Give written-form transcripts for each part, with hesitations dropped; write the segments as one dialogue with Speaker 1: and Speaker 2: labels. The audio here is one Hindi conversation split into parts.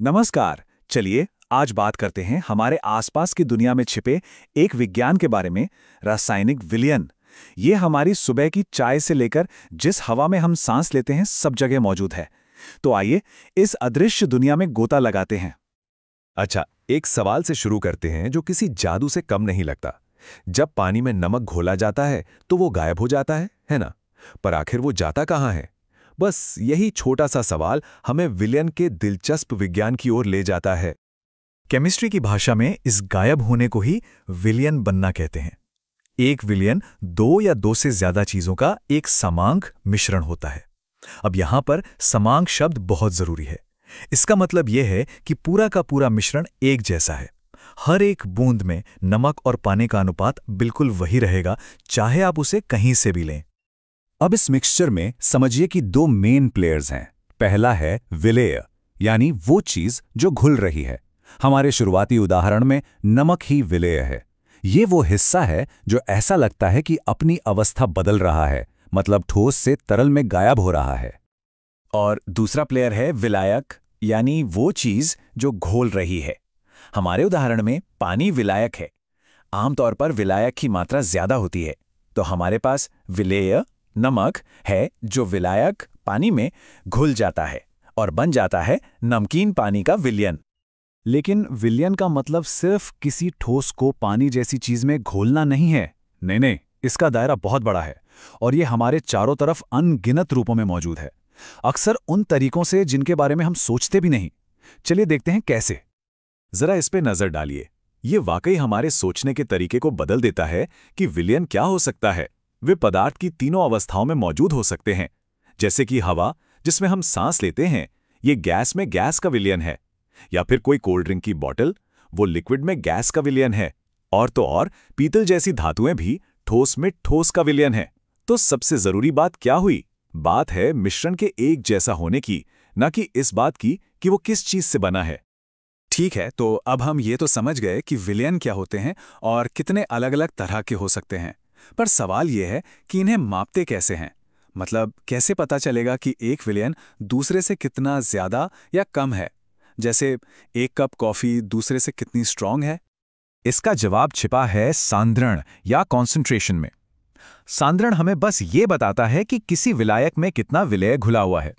Speaker 1: नमस्कार। चलिए आज बात करते हैं हमारे आसपास की दुनिया में छिपे एक विज्ञान के बारे में, रासायनिक विलयन। ये हमारी सुबह की चाय से लेकर जिस हवा में हम सांस लेते हैं सब जगह मौजूद है। तो आइए इस अदृश्य दुनिया में गोता लगाते हैं।
Speaker 2: अच्छा, एक सवाल से शुरू करते हैं जो किसी जादू से कम नहीं लगता। जब पानी में नमक घोला जाता है तो वो गायब हो जाता है ना? पर आखिर वो जाता कहाँ है? बस यही छोटा सा सवाल हमें विलयन के दिलचस्प विज्ञान की ओर ले जाता है।
Speaker 1: केमिस्ट्री की भाषा में इस गायब होने को ही विलयन बनना कहते हैं। एक विलयन दो या दो से ज्यादा चीजों का एक समांग मिश्रण होता है। अब यहां पर समांग शब्द बहुत जरूरी है। इसका मतलब यह है कि पूरा का पूरा मिश्रण एक जैसा है। हर एक बूंद में नमक और पानी का अनुपात बिल्कुल वही रहेगा, चाहे आप उसे कहीं से भी लें।
Speaker 3: अब इस मिक्सचर में समझिए कि दो मेन प्लेयर्स हैं। पहला है विलेय, यानी वो चीज जो घुल रही है। हमारे शुरुआती उदाहरण में नमक ही विलेय है। ये वो हिस्सा है जो ऐसा लगता है कि अपनी अवस्था बदल रहा है, मतलब ठोस से तरल में गायब हो रहा है।
Speaker 1: और दूसरा प्लेयर है विलायक, यानी वो चीज जो घोल रही है। हमारे उदाहरण में पानी विलायक है। आमतौर पर विलायक की मात्रा ज्यादा होती है, तो हमारे पास विलेय नमक है जो विलायक पानी में घुल जाता है और बन जाता है नमकीन पानी का विलयन।
Speaker 3: लेकिन विलयन का मतलब सिर्फ किसी ठोस को पानी जैसी चीज में घोलना नहीं है। नहीं, इसका दायरा बहुत बड़ा है और ये हमारे चारों तरफ अनगिनत रूपों में मौजूद है। अक्सर उन तरीकों से जिनके बारे में हम सोचते भी नहीं। चलिए देखते हैं कैसे।
Speaker 2: जरा इस पे नजर डालिए। ये वाकई हमारे सोचने के तरीके को बदल देता है कि विलयन क्या हो सकता है। वे पदार्थ की तीनों अवस्थाओं में मौजूद हो सकते हैं, जैसे कि हवा जिसमें हम सांस लेते हैं, ये गैस में गैस का विलयन है। या फिर कोई कोल्ड ड्रिंक की बॉटल, वो लिक्विड में गैस का विलयन है। और तो और पीतल जैसी धातुएं भी ठोस में ठोस का विलयन है। तो सबसे जरूरी बात क्या हुई? बात है मिश्रण के एक जैसा होने की, न कि इस बात की कि वो किस चीज से बना है।
Speaker 1: ठीक है, तो अब हम ये तो समझ गए कि विलयन क्या होते हैं और कितने अलग अलग तरह के हो सकते हैं। पर सवाल यह है कि इन्हें मापते कैसे हैं? मतलब कैसे पता चलेगा कि एक विलयन दूसरे से कितना ज्यादा या कम है? जैसे एक कप कॉफी दूसरे से कितनी स्ट्रांग है?
Speaker 3: इसका जवाब छिपा है सांद्रण या कॉन्सेंट्रेशन में। सांद्रण हमें बस ये बताता है कि किसी विलायक में कितना विलेय घुला हुआ है।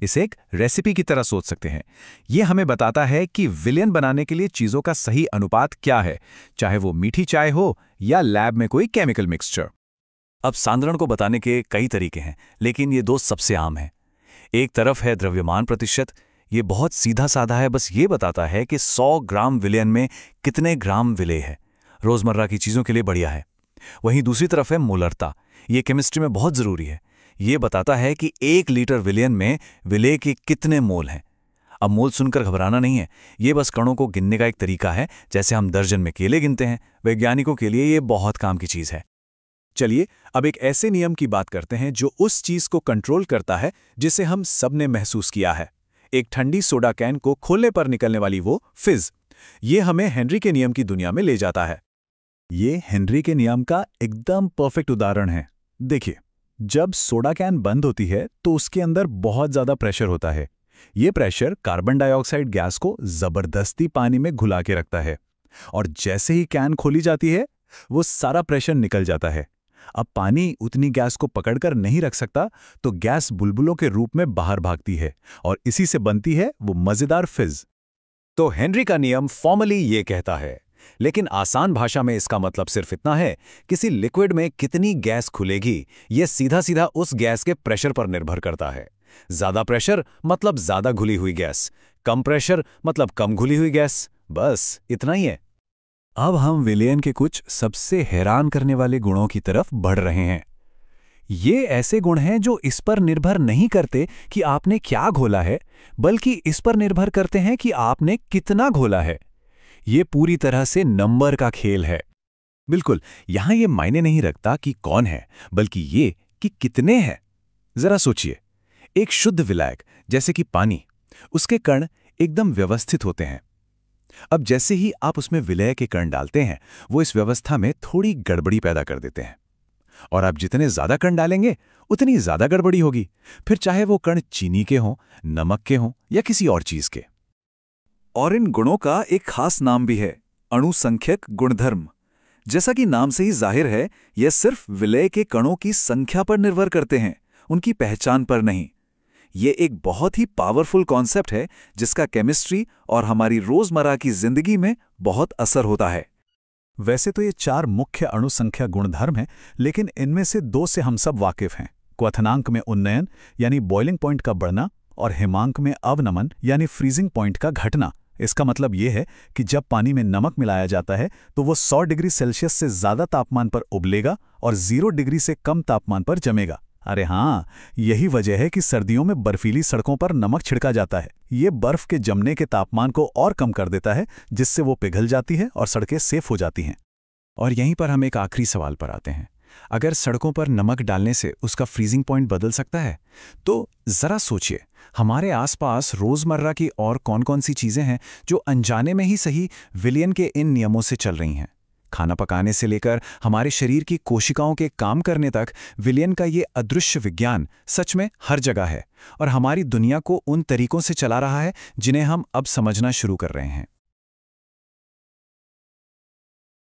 Speaker 3: इसे एक रेसिपी की तरह सोच सकते हैं। यह हमें बताता है कि विलयन बनाने के लिए चीजों का सही अनुपात क्या है, चाहे वो मीठी चाय हो या लैब में कोई केमिकल मिक्सचर।
Speaker 1: अब सांद्रण को बताने के कई तरीके हैं, लेकिन ये दो सबसे आम हैं। एक तरफ है द्रव्यमान प्रतिशत। ये बहुत सीधा साधा है, बस ये बताता है कि 100 ग्राम विलयन में कितने ग्राम विलेय है। रोजमर्रा की चीजों के लिए बढ़िया है। वहीं दूसरी तरफ है मोलरता। ये केमिस्ट्री में बहुत जरूरी है। ये बताता है कि 1 लीटर विलयन में विलेय के कितने मोल हैं। अब मोल सुनकर घबराना नहीं है, ये बस कणों को गिनने का एक तरीका है, जैसे हम दर्जन में केले गिनते हैं। वैज्ञानिकों के लिए ये बहुत काम की चीज है। चलिए अब एक ऐसे नियम की बात करते हैं जो उस चीज को कंट्रोल करता है जिसे हम सबने महसूस किया है। एक ठंडी सोडा कैन को खोलने पर निकलने वाली वो फिज। ये हमें हेनरी के नियम की दुनिया में ले जाता है।
Speaker 3: ये हेनरी के नियम का एकदम परफेक्ट उदाहरण है। देखिए, जब सोडा कैन बंद होती है तो उसके अंदर बहुत ज्यादा प्रेशर होता है। ये प्रेशर कार्बन डाइऑक्साइड गैस को जबरदस्ती पानी में घुला के रखता है और जैसे ही कैन खोली जाती है वो सारा प्रेशर निकल जाता है। अब पानी उतनी गैस को पकड़कर नहीं रख सकता, तो गैस बुलबुलों के रूप में बाहर भागती है और इसी से बनती है वो मजेदार फिज।
Speaker 2: तो हेनरी का नियम फॉर्मली ये कहता है, लेकिन आसान भाषा में इसका मतलब सिर्फ इतना है, किसी लिक्विड में कितनी गैस खुलेगी यह सीधा सीधा उस गैस के प्रेशर पर निर्भर करता है। ज्यादा प्रेशर मतलब ज्यादा घुली हुई गैस, कम प्रेशर मतलब कम घुली हुई गैस। बस इतना ही है।
Speaker 3: अब हम विलयन के कुछ सबसे हैरान करने वाले गुणों की तरफ बढ़ रहे हैं। ये ऐसे गुण हैं जो इस पर निर्भर नहीं करते कि आपने क्या घोला है, बल्कि इस पर निर्भर करते हैं कि आपने कितना घोला है। ये पूरी तरह से नंबर का खेल है।
Speaker 2: बिल्कुल, यहां ये मायने नहीं रखता कि कौन है, बल्कि ये कि कितने हैं। जरा सोचिए, एक शुद्ध विलायक जैसे कि पानी, उसके कण एकदम व्यवस्थित होते हैं। अब जैसे ही आप उसमें विलय के कण डालते हैं, वो इस व्यवस्था में थोड़ी गड़बड़ी पैदा कर देते हैं। और आप जितने ज्यादा कण डालेंगे उतनी ज्यादा गड़बड़ी होगी, फिर चाहे वो कण चीनी के हों, नमक के हों या किसी और चीज के। और इन गुणों का एक खास नाम भी है, अणुसंख्यक गुणधर्म। जैसा कि नाम से ही जाहिर है, यह सिर्फ विलय के कणों की संख्या पर निर्भर करते हैं, उनकी पहचान पर नहीं। ये एक बहुत ही पावरफुल कॉन्सेप्ट है जिसका केमिस्ट्री और हमारी रोजमर्रा की जिंदगी में बहुत असर होता है।
Speaker 3: वैसे तो ये 4 मुख्य अणुसंख्या गुणधर्म हैं, लेकिन इनमें से 2 से हम सब वाकिफ हैं। क्वथनांक में उन्नयन यानी बॉइलिंग पॉइंट का बढ़ना और हिमांक में अवनमन यानी फ्रीजिंग पॉइंट का घटना। इसका मतलब ये है कि जब पानी में नमक मिलाया जाता है तो वो 100 डिग्री सेल्सियस से ज़्यादा तापमान पर उबलेगा और 0 डिग्री से कम तापमान पर जमेगा। अरे हाँ, यही वजह है कि सर्दियों में बर्फीली सड़कों पर नमक छिड़का जाता है। ये बर्फ के जमने के तापमान को और कम कर देता है, जिससे वो पिघल जाती है और सड़कें सेफ हो जाती हैं।
Speaker 1: और यहीं पर हम एक आखिरी सवाल पर आते हैं। अगर सड़कों पर नमक डालने से उसका फ्रीजिंग पॉइंट बदल सकता है, तो ज़रा सोचिए हमारे आसपास रोज़मर्रा की और कौन-कौन सी चीज़ें हैं जो अनजाने में ही सही विलियन के इन नियमों से चल रही हैं। खाना पकाने से लेकर हमारे शरीर की कोशिकाओं के काम करने तक विलियन का ये अदृश्य विज्ञान सच में हर जगह है और हमारी दुनिया को उन तरीकों से चला रहा है जिन्हें हम अब समझना शुरू कर रहे हैं।